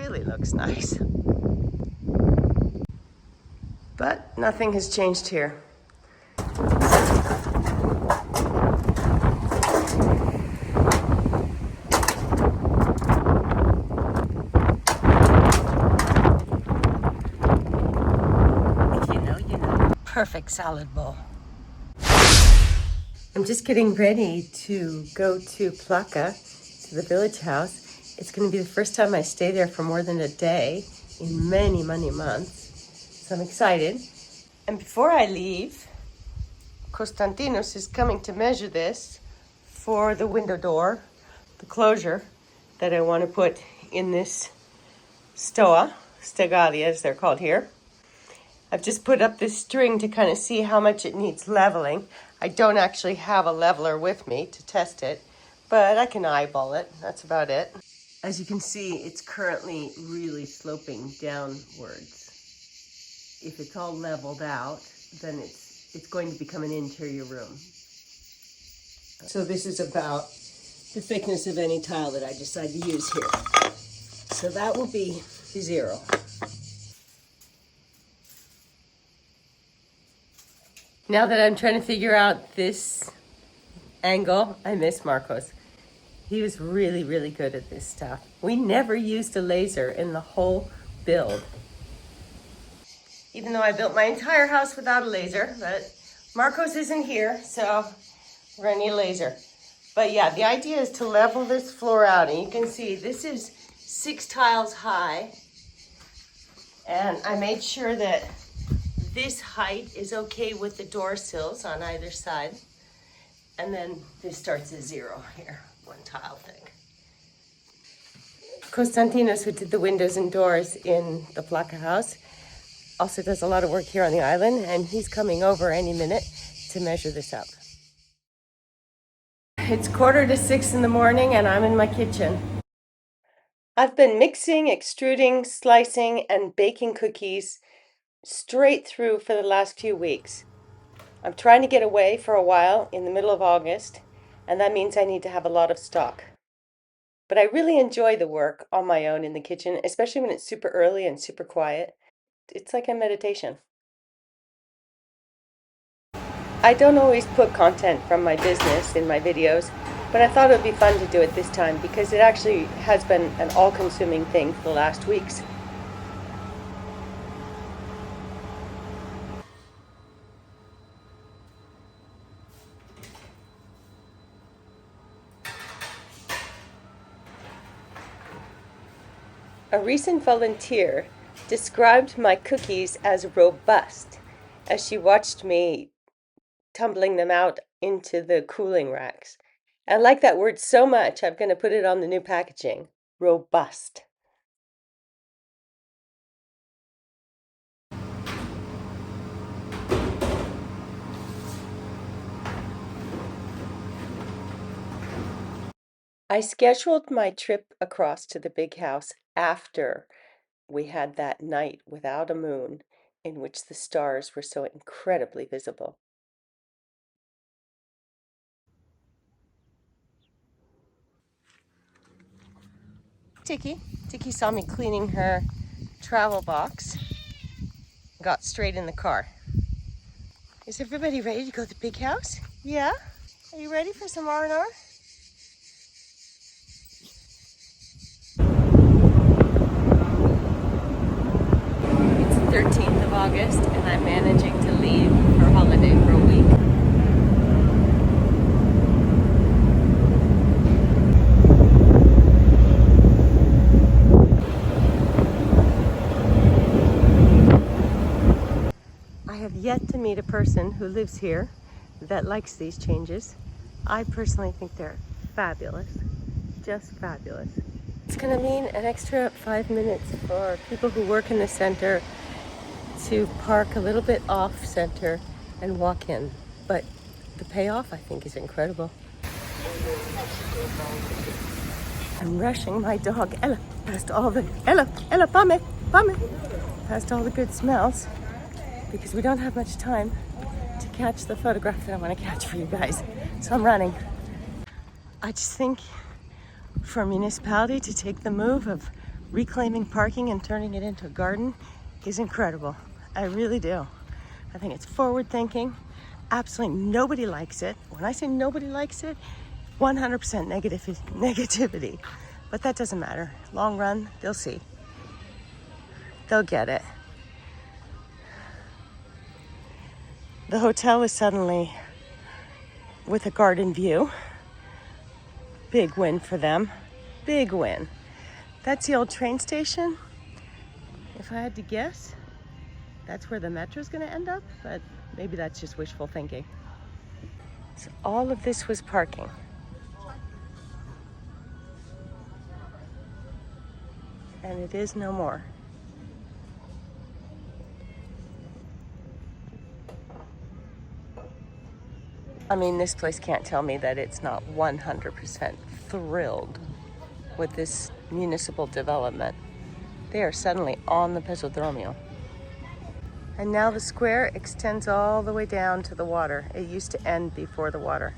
really looks nice. But nothing has changed here. Perfect salad bowl. I'm just getting ready to go to Plaka, to the village house. It's going to be the first time I stay there for more than a day in many, many months. So I'm excited. And before I leave, Konstantinos is coming to measure this for the window door, the closure that I want to put in this stegalia as they're called here. I've just put up this string to kind of see how much it needs leveling. I don't actually have a leveler with me to test it, but I can eyeball it. That's about it. As you can see, it's currently really sloping downwards. If it's all leveled out, then it's going to become an interior room. So this is about the thickness of any tile that I decide to use here. So that will be 0. Now that I'm trying to figure out this angle, I miss Marcos. He was really, really good at this stuff. We never used a laser in the whole build. Even though I built my entire house without a laser, but Marcos isn't here, so we're gonna need a laser. But yeah, the idea is to level this floor out, and you can see this is 6 tiles high. And I made sure that this height is okay with the door sills on either side. And then this starts at 0 here, 1 tile thick. Konstantinos, who did the windows and doors in the Plaka house, also does a lot of work here on the island, and he's coming over any minute to measure this up. It's 5:45 in the morning and I'm in my kitchen. I've been mixing, extruding, slicing, and baking cookies straight through for the last few weeks. I'm trying to get away for a while in the middle of August, and that means I need to have a lot of stock. But I really enjoy the work on my own in the kitchen, especially when it's super early and super quiet. It's like a meditation. I don't always put content from my business in my videos, but I thought it would be fun to do it this time because it actually has been an all-consuming thing for the last weeks. A recent volunteer described my cookies as robust as she watched me tumbling them out into the cooling racks. I like that word so much, I'm going to put it on the new packaging. Robust. I scheduled my trip across to the big house after we had that night without a moon in which the stars were so incredibly visible. Tiki saw me cleaning her travel box, got straight in the car. Is everybody ready to go to the big house? Yeah? Are you ready for some R&R? It's the 13th of August and I'm managing to leave for holiday for a week. I have yet to meet a person who lives here that likes these changes. I personally think they're fabulous, just fabulous. It's going to mean an extra 5 minutes for people who work in the center to park a little bit off center and walk in. But the payoff, I think, is incredible. I'm rushing my dog Ella past all the Ella, pame, past all the good smells because we don't have much time to catch the photograph that I want to catch for you guys. So I'm running. I just think for a municipality to take the move of reclaiming parking and turning it into a garden is incredible. I really do. I think it's forward thinking. Absolutely nobody likes it. When I say nobody likes it, 100% negativity. But that doesn't matter. Long run, they'll see. They'll get it. The hotel is suddenly with a garden view. Big win for them. Big win. That's the old train station. If I had to guess, that's where the metro's going to end up, but maybe that's just wishful thinking. So all of this was parking. And it is no more. I mean, this place can't tell me that it's not 100% thrilled with this municipal development. They are suddenly on the Pesodromio. And now the square extends all the way down to the water. It used to end before the water.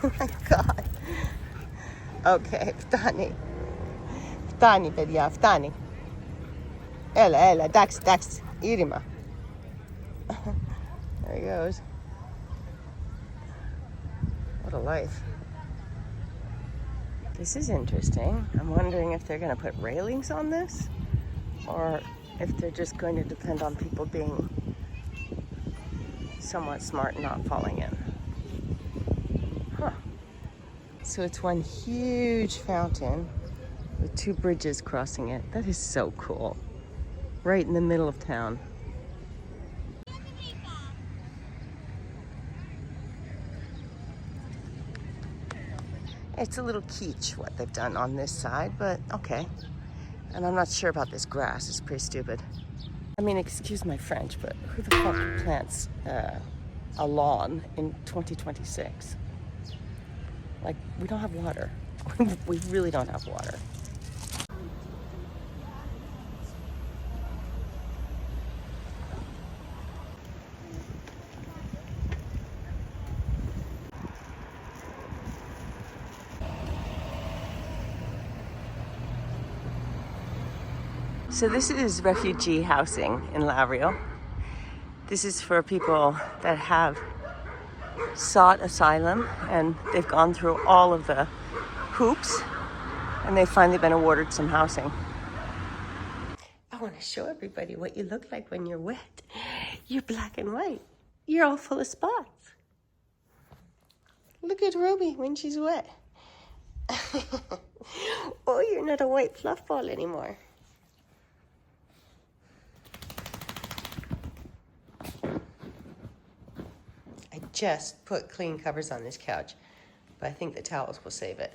Oh my God. Okay, φτάνει παιδιά, φτάνει. Έλα, εντάξει, ήρημα. There he goes. What a life. This is interesting. I'm wondering if they're going to put railings on this, or if they're just going to depend on people being somewhat smart and not falling in. Huh. So it's one huge fountain with two bridges crossing it. That is so cool. Right in the middle of town. It's a little kitsch what they've done on this side, but okay. And I'm not sure about this grass. It's pretty stupid. I mean, excuse my French, but who the fuck plants a lawn in 2026? Like, we don't have water. We really don't have water. So this is refugee housing in Lavrio. This is for people that have sought asylum and they've gone through all of the hoops and they've finally been awarded some housing. I want to show everybody what you look like when you're wet. You're black and white. You're all full of spots. Look at Ruby when she's wet. Oh, you're not a white fluff ball anymore. I just put clean covers on this couch, but I think the towels will save it.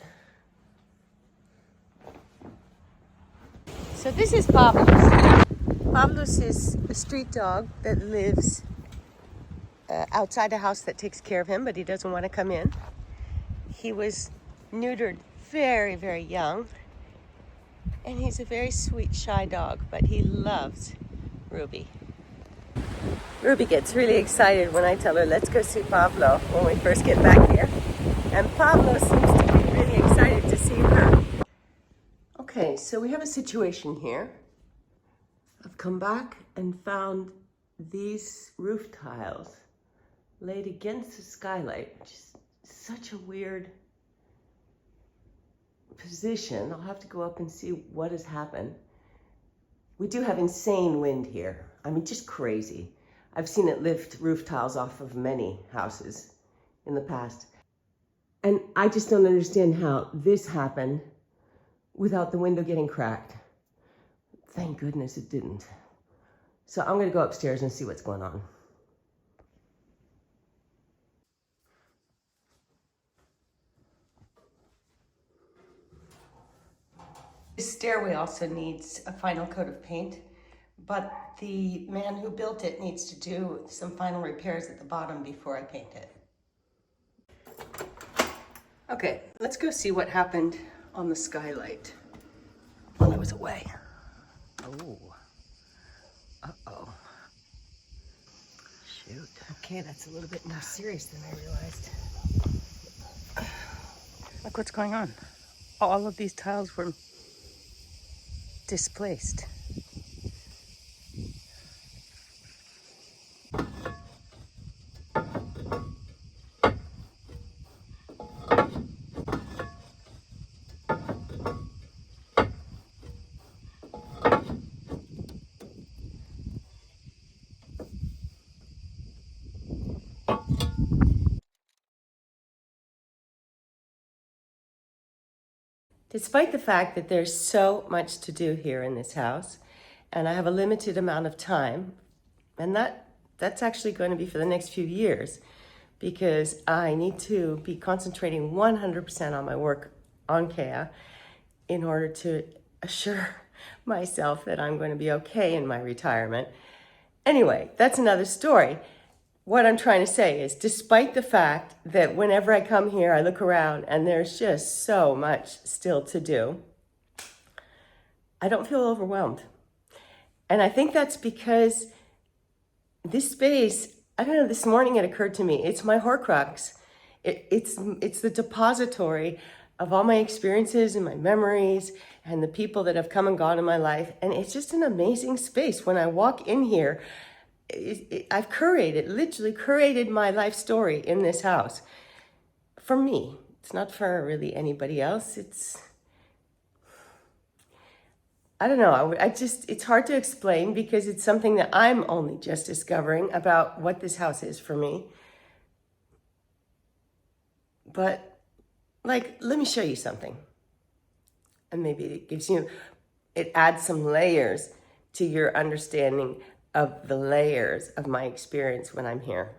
So this is Pablo's. Pablo's is a street dog that lives outside a house that takes care of him, but he doesn't want to come in. He was neutered very, very young, and he's a very sweet, shy dog, but he loves Ruby. Ruby gets really excited when I tell her, let's go see Pablo when we first get back here. And Pablo seems to be really excited to see her. Okay, so we have a situation here. I've come back and found these roof tiles laid against the skylight, which is such a weird position. I'll have to go up and see what has happened. We do have insane wind here. I mean, just crazy. I've seen it lift roof tiles off of many houses in the past. And I just don't understand how this happened without the window getting cracked. Thank goodness it didn't. So I'm gonna go upstairs and see what's going on. This stairway also needs a final coat of paint, but the man who built it needs to do some final repairs at the bottom before I paint it. Okay, let's go see what happened on the skylight while I was away. Oh, uh-oh. Shoot. Okay, that's a little bit more serious than I realized. Look what's going on. All of these tiles were displaced. Despite the fact that there's so much to do here in this house, and I have a limited amount of time, and that's actually going to be for the next few years, because I need to be concentrating 100% on my work on Kea in order to assure myself that I'm going to be okay in my retirement. Anyway, that's another story. What I'm trying to say is, despite the fact that whenever I come here, I look around and there's just so much still to do, I don't feel overwhelmed. And I think that's because this space, I don't know, this morning it occurred to me, it's my Horcrux. It's the depository of all my experiences and my memories and the people that have come and gone in my life. And it's just an amazing space. When I walk in here, I've literally curated my life story in this house. For me, it's not for really anybody else. I don't know, it's hard to explain because it's something that I'm only just discovering about what this house is for me. But, let me show you something. And maybe it adds some layers to your understanding of the layers of my experience when I'm here.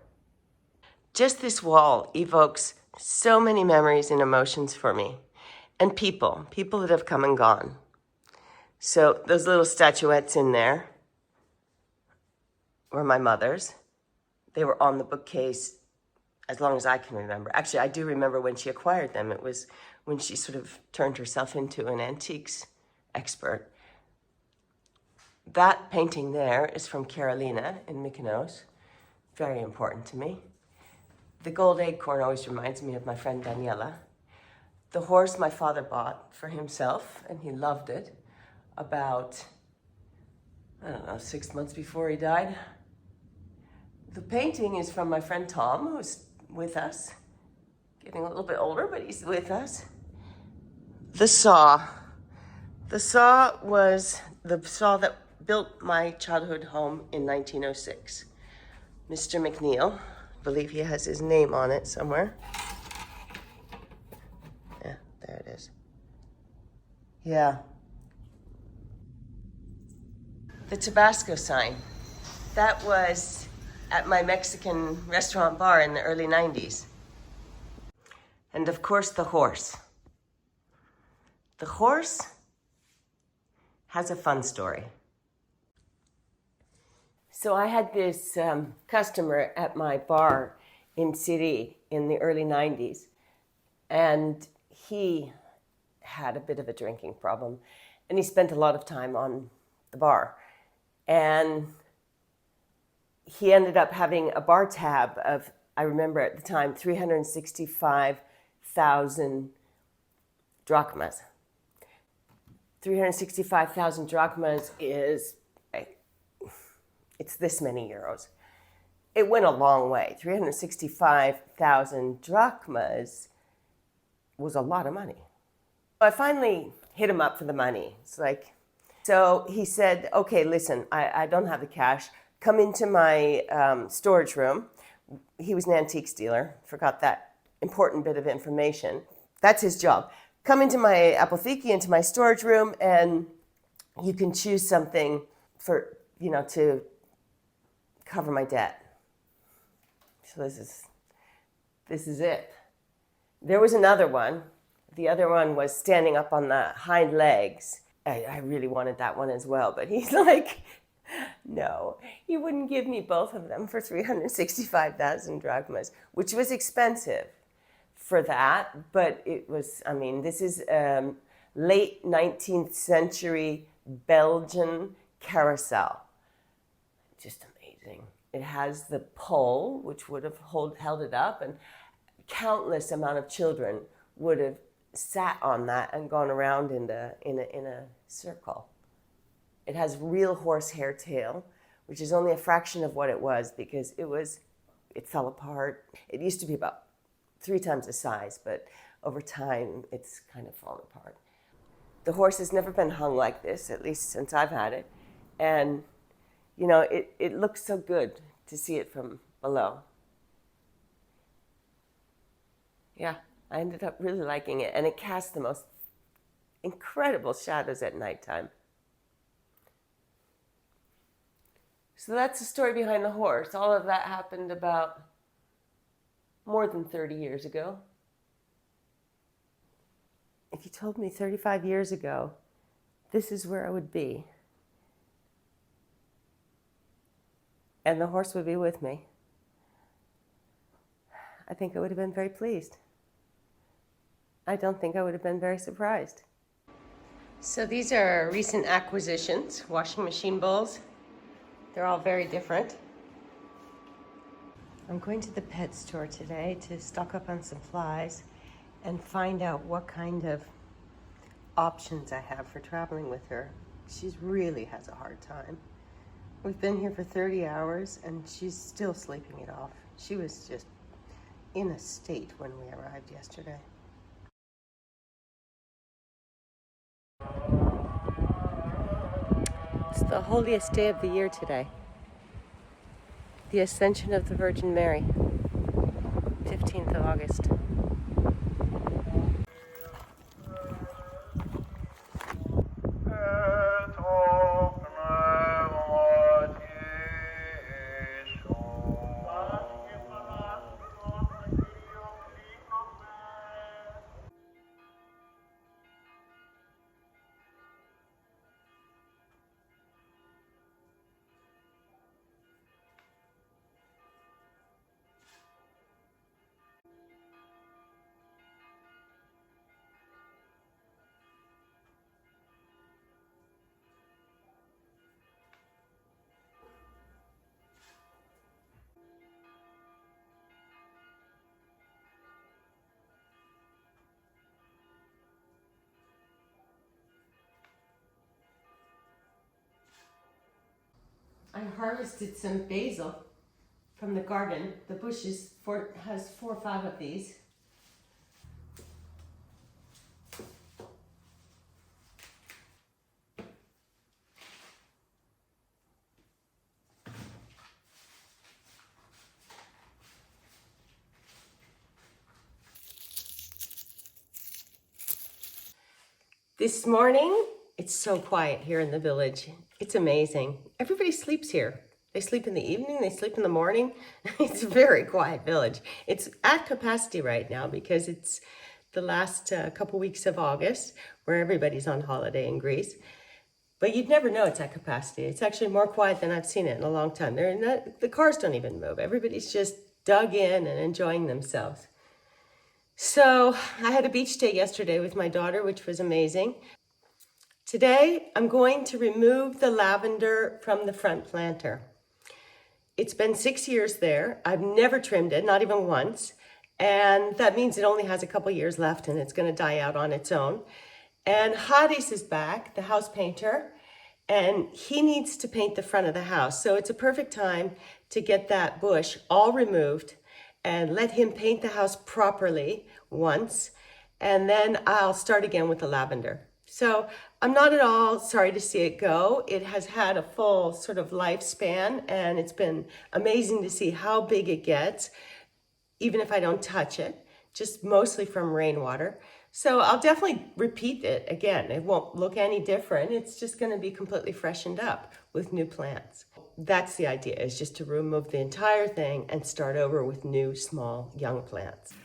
Just this wall evokes so many memories and emotions for me, and people that have come and gone. So those little statuettes in there were my mother's. They were on the bookcase as long as I can remember. Actually, I do remember when she acquired them. It was when she sort of turned herself into an antiques expert. That painting there is from Carolina in Mykonos. Very important to me. The gold acorn always reminds me of my friend Daniela. The horse my father bought for himself, and he loved it, about, 6 months before he died. The painting is from my friend Tom, who's with us. Getting a little bit older, but he's with us. The saw. The saw was the saw that built my childhood home in 1906. Mr. McNeil, I believe he has his name on it somewhere. Yeah, there it is. Yeah. The Tabasco sign. That was at my Mexican restaurant bar in the early 90s. And of course, the horse. The horse has a fun story. So I had this customer at my bar in Siri in the early 90s, and he had a bit of a drinking problem, and he spent a lot of time on the bar. And he ended up having a bar tab of, I remember at the time, 365,000 drachmas. 365,000 drachmas is, it's this many euros. It went a long way. 365,000 drachmas was a lot of money. I finally hit him up for the money. So he said, okay, listen, I don't have the cash. Come into my storage room. He was an antiques dealer. Forgot that important bit of information. That's his job. Come into my apotheke, into my storage room, and you can choose something for, to cover my debt. So this is it. There was another one. The other one was standing up on the hind legs I really wanted that one as well, but he's like, no, he wouldn't give me both of them for 365,000 drachmas, which was expensive for that. But it was, I mean, this is late 19th century Belgian carousel. Just amazing. It has the pole, which would have held it up, and countless amount of children would have sat on that and gone around in a circle. It has real horsehair tail, which is only a fraction of what it was because it fell apart. It used to be about 3 times the size, but over time it's kind of fallen apart. The horse has never been hung like this, at least since I've had it. And, you know, it looks so good to see it from below. Yeah, I ended up really liking it, and it casts the most incredible shadows at nighttime. So that's the story behind the horse. All of that happened about more than 30 years ago. If you told me 35 years ago, this is where I would be, and the horse would be with me, I think I would have been very pleased. I don't think I would have been very surprised. So these are recent acquisitions, washing machine bowls. They're all very different. I'm going to the pet store today to stock up on supplies and find out what kind of options I have for traveling with her. She really has a hard time. We've been here for 30 hours and she's still sleeping it off. She was just in a state when we arrived yesterday. It's the holiest day of the year today. The Ascension of the Virgin Mary, 15th of August. I harvested some basil from the garden. The bush has 4 or 5 of these. This morning, it's so quiet here in the village. It's amazing. Everybody sleeps here. They sleep in the evening, they sleep in the morning. It's a very quiet village. It's at capacity right now because it's the last couple weeks of August where everybody's on holiday in Greece. But you'd never know it's at capacity. It's actually more quiet than I've seen it in a long time. The cars don't even move. Everybody's just dug in and enjoying themselves. So I had a beach day yesterday with my daughter, which was amazing. Today, I'm going to remove the lavender from the front planter. It's been 6 years there. I've never trimmed it, not even once. And that means it only has a couple years left and it's going to die out on its own. And Hadis is back, the house painter, and he needs to paint the front of the house. So it's a perfect time to get that bush all removed and let him paint the house properly once. And then I'll start again with the lavender. So I'm not at all sorry to see it go. It has had a full sort of lifespan and it's been amazing to see how big it gets, even if I don't touch it, just mostly from rainwater. So I'll definitely repeat it again. It won't look any different. It's just going to be completely freshened up with new plants. That's the idea, is just to remove the entire thing and start over with new, small, young plants.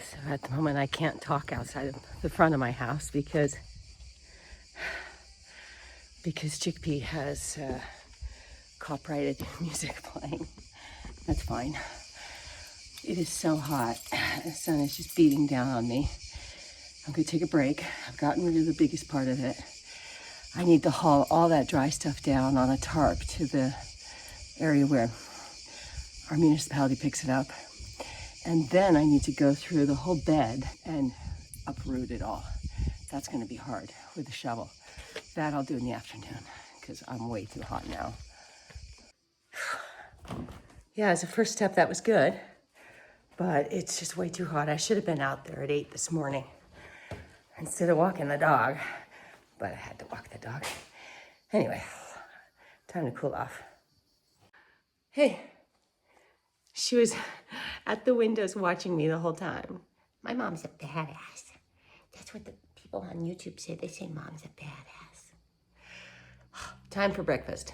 So at the moment I can't talk outside of the front of my house because Chickpea has copyrighted music playing. That's fine. It is so hot. The sun is just beating down on me. I'm gonna take a break. I've gotten rid of the biggest part of it. I need to haul all that dry stuff down on a tarp to the area where our municipality picks it up. And then I need to go through the whole bed and uproot it all. That's gonna be hard with a shovel. That I'll do in the afternoon because I'm way too hot now. Yeah, as a first step, that was good, but it's just way too hot. I should have been out there at 8 this morning instead of walking the dog, but I had to walk the dog. Anyway, time to cool off. Hey, she was at the windows watching me the whole time. My mom's a badass. That's what the people on YouTube say. They say mom's a badass. Time for breakfast.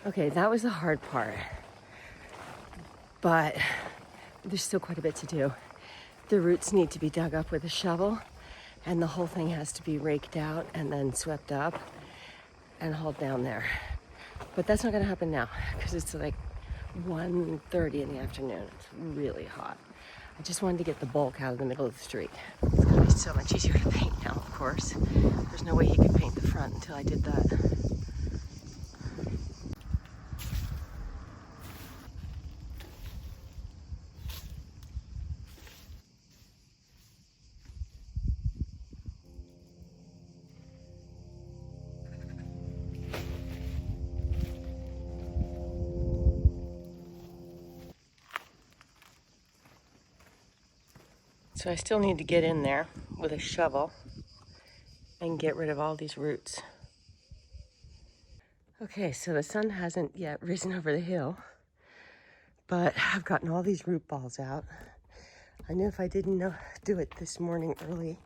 Okay, that was the hard part, but there's still quite a bit to do. The roots need to be dug up with a shovel, and the whole thing has to be raked out and then swept up and hauled down there. But that's not gonna happen now because it's like 1:30 in the afternoon. It's really hot. I just wanted to get the bulk out of the middle of the street. It's gonna be so much easier to paint now, of course. There's no way he could paint the front until I did that. So I still need to get in there with a shovel and get rid of all these roots. Okay, so the sun hasn't yet risen over the hill, but I've gotten all these root balls out. I knew if I didn't do it this morning early,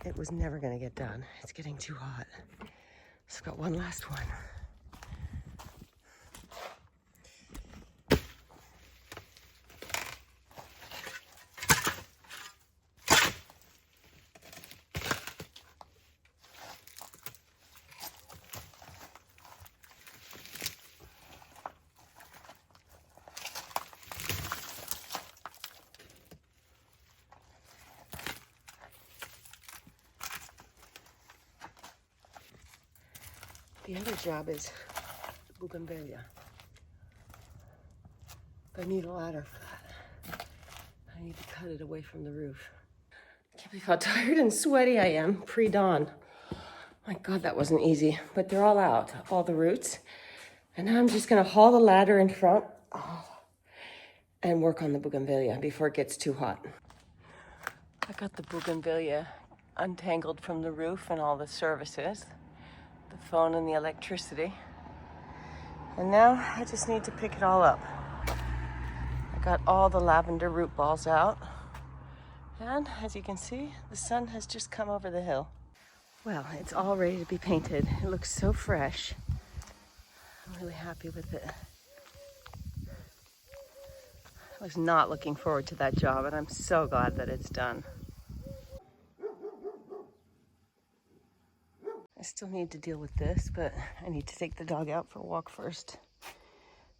it was never gonna get done. It's getting too hot. So I've got one last one. The other job is bougainvillea. But I need a ladder for that. I need to cut it away from the roof. I can't believe how tired and sweaty I am pre-dawn. My God, that wasn't easy. But they're all out, all the roots. And now I'm just gonna haul the ladder in front and work on the bougainvillea before it gets too hot. I got the bougainvillea untangled from the roof and all the services, the phone and the electricity. And now I just need to pick it all up. I got all the lavender root balls out. And as you can see, the sun has just come over the hill. Well, it's all ready to be painted. It looks so fresh. I'm really happy with it. I was not looking forward to that job, and I'm so glad that it's done. I still need to deal with this, but I need to take the dog out for a walk first.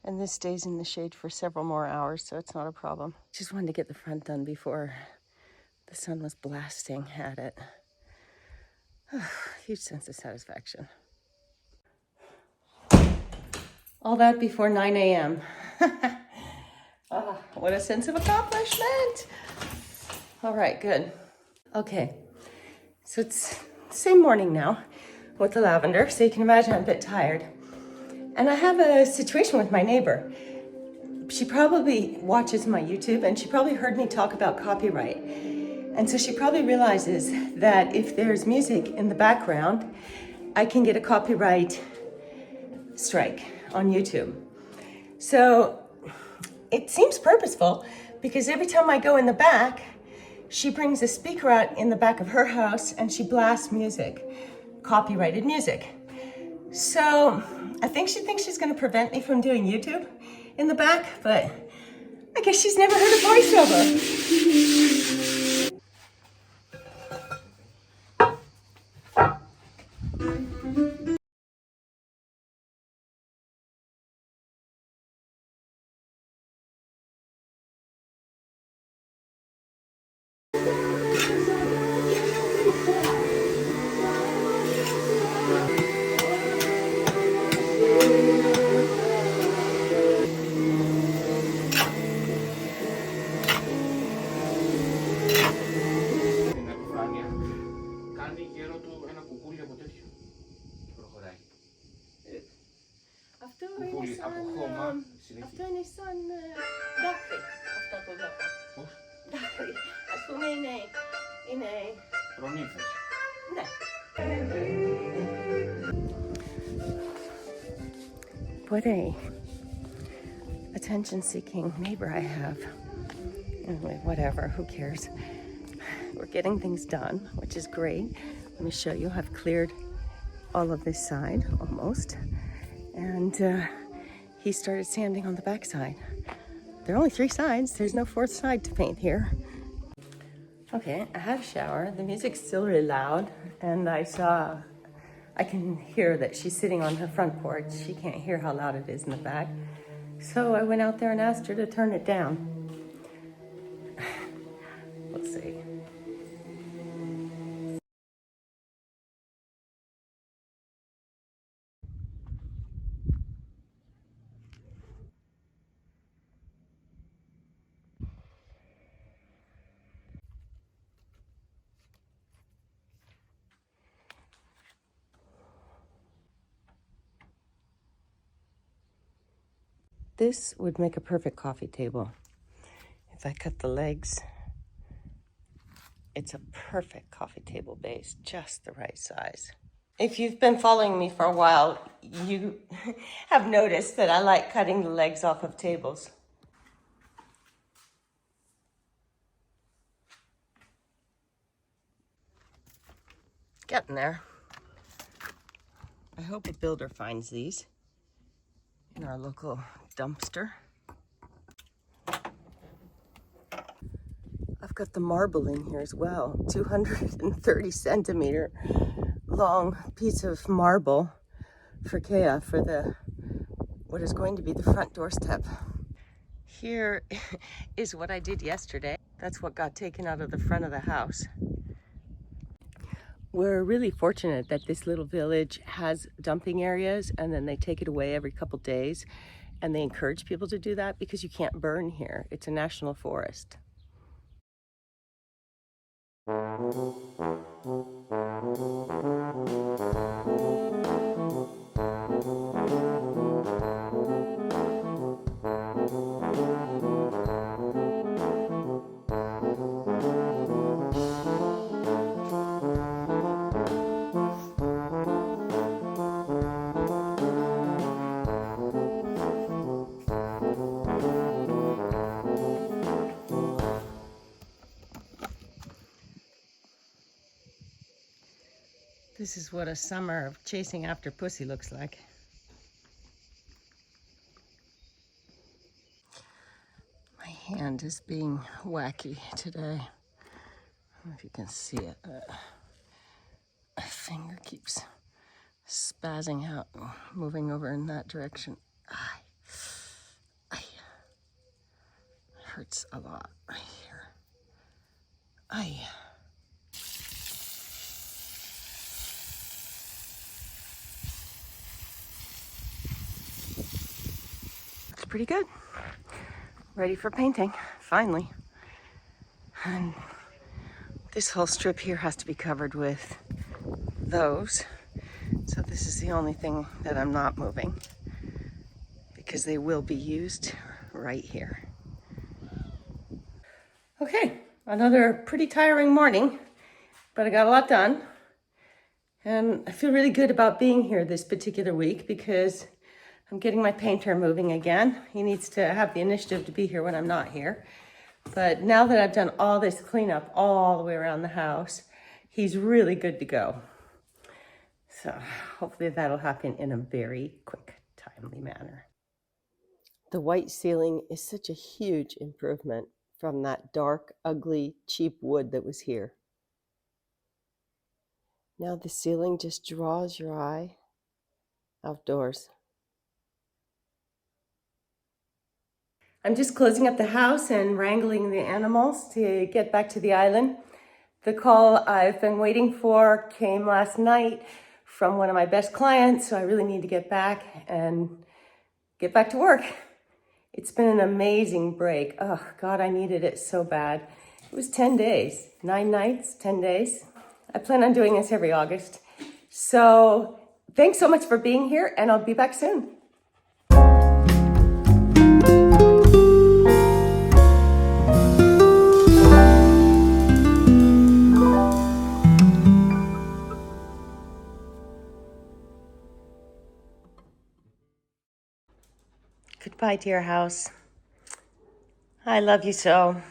And this stays in the shade for several more hours, so it's not a problem. Just wanted to get the front done before the sun was blasting at it. Huge sense of satisfaction. All that before 9 a.m. What a sense of accomplishment. All right, good. Okay, so it's the same morning now with the lavender, so you can imagine I'm a bit tired. And I have a situation with my neighbor. She probably watches my YouTube and she probably heard me talk about copyright. And so she probably realizes that if there's music in the background, I can get a copyright strike on YouTube. So it seems purposeful because every time I go in the back, she brings a speaker out in the back of her house and she blasts music, copyrighted music. So I think she thinks she's gonna prevent me from doing YouTube in the back, but I guess she's never heard of voiceover. Αυτό είναι σαν δάκρυ, αυτό το βλέπω. Πώς? Δάκρυ. Ας πούμε είναι... Προνύφες. Ναι. What a attention-seeking neighbor I have. Anyway, whatever, who cares? We're getting things done, which is great. Let me show you, I've cleared all of this side, almost. And he started sanding on the back side. There are only 3 sides. There's no 4th side to paint here. Okay, I had a shower. The music's still really loud, and I can hear that she's sitting on her front porch. She can't hear how loud it is in the back. So I went out there and asked her to turn it down. We'll see. This would make a perfect coffee table. If I cut the legs, it's a perfect coffee table base, just the right size. If you've been following me for a while, you have noticed that I like cutting the legs off of tables. Getting there. I hope a builder finds these in our local dumpster. I've got the marble in here as well. 230 centimeter long piece of marble for Kea for what is going to be the front doorstep. Here is what I did yesterday. That's what got taken out of the front of the house. We're really fortunate that this little village has dumping areas and then they take it away every couple days, and they encourage people to do that because you can't burn here. It's a national forest. This is what a summer of chasing after pussy looks like. My hand is being wacky today. I don't know if you can see it. My finger keeps spazzing out, moving over in that direction. It hurts a lot right here. pretty good. Ready for painting, finally. And this whole strip here has to be covered with those. So this is the only thing that I'm not moving because they will be used right here. Okay, another pretty tiring morning, but I got a lot done. And I feel really good about being here this particular week because I'm getting my painter moving again. He needs to have the initiative to be here when I'm not here. But now that I've done all this cleanup all the way around the house, he's really good to go. So hopefully that'll happen in a very quick, timely manner. The white ceiling is such a huge improvement from that dark, ugly, cheap wood that was here. Now the ceiling just draws your eye outdoors. I'm just closing up the house and wrangling the animals to get back to the island. The call I've been waiting for came last night from one of my best clients, so I really need to get back to work. It's been an amazing break. Oh, God, I needed it so bad. It was 10 days, 9 nights, 10 days. I plan on doing this every August. So thanks so much for being here, and I'll be back soon. Goodbye, dear house. I love you so.